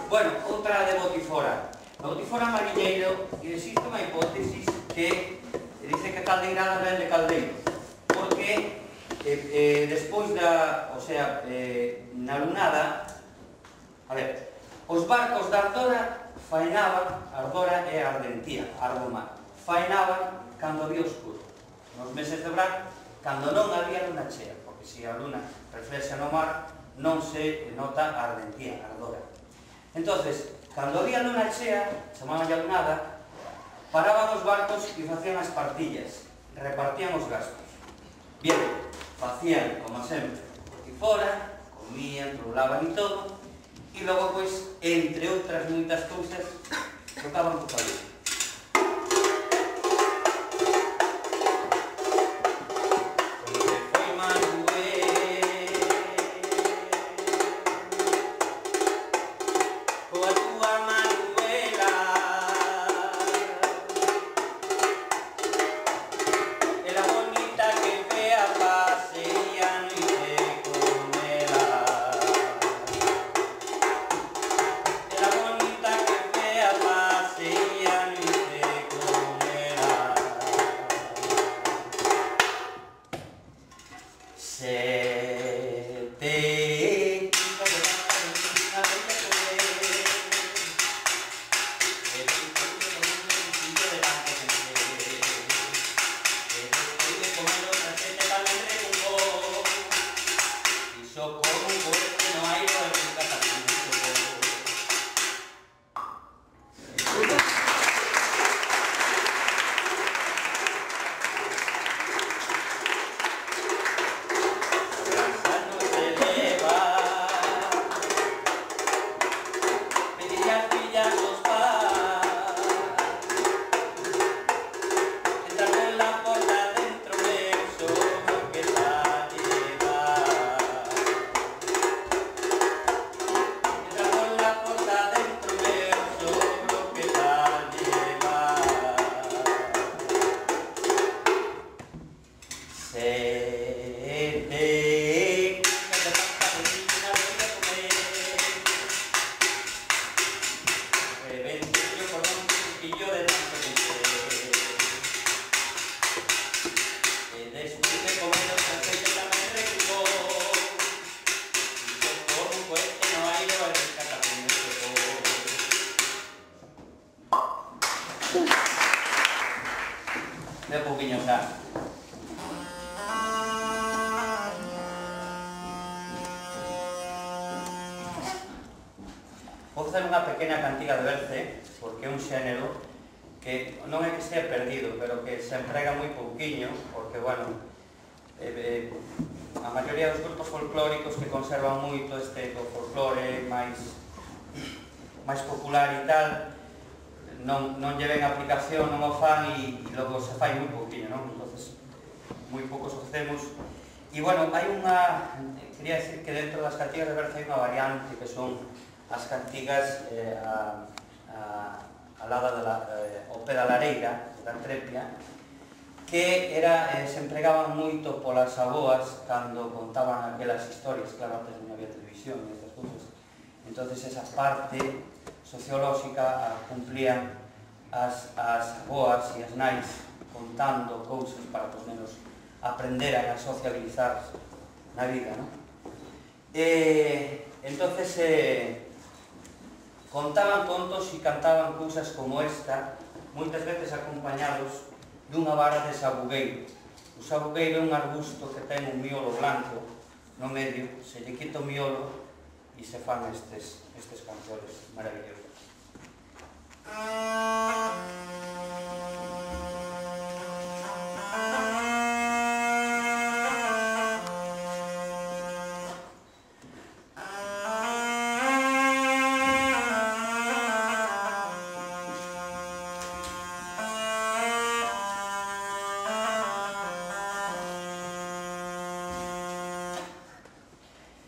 Bueno, outra de Botifora. A Botifora mariñeiro existe unha hipótesis que dice que caldeirada ven de caldeiro, porque despois da, o sea, na lunada, a ver, os barcos da Ardora faenaban, Ardora é Ardentía, Ardomar, faenaban cando había oscuro. Nos meses de verán, cando non había luna chea, porque se a luna reflexa no mar, non se nota a Ardentía, Ardora. Entonces, cando había luna chea, chamaban a lunada, paraban os barcos e facían as partillas, repartían os gastos. Bien, facían, como sempre, Botifora, comían, trulaban e todo, e logo, pois, entre outras moitas cousas, tocaban co cabelo. De pouquiño xa. Vou facer unha pequena cantiga de Berce, porque é un xénero que non é que estea perdido, pero que se emprega moi pouquiño, porque, bueno, a maioría dos grupos folclóricos que conservan moito este folclore máis popular e tal, non lle ven aplicación, non o fan e logo se fai moi pouquinho, non? Entonces, moi poucos o facemos. E, bueno, hai unha... Quería decir que dentro das cantigas de Berce hai unha variante que son as cantigas ao pé da lareira, da Trepia, que se empregaban moito polas aboas cando contaban aquelas historias, claro, antes non había televisión e estas cousas. Entonces, esa parte sociolóxica cumplían as aboas e as nais contando cousas para que os nenos aprenderan a socializar na vida, non? Entonces contaban contos e cantaban cousas como esta, moitas veces acompañados dunha vara de sabugueiro. O sabugueiro é un arbusto que ten un miolo blanco no medio, se lle quita o miolo e se fan estes canciones maravillosos.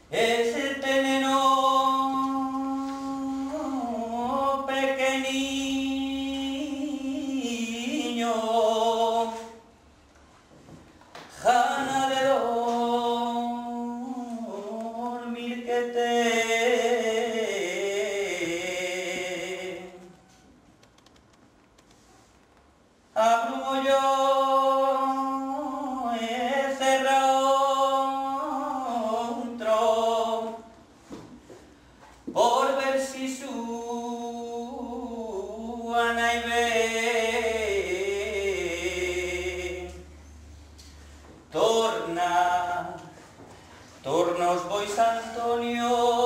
Ese teneno pequeñito ver si súa nai ven. Torna os bois, Antonio,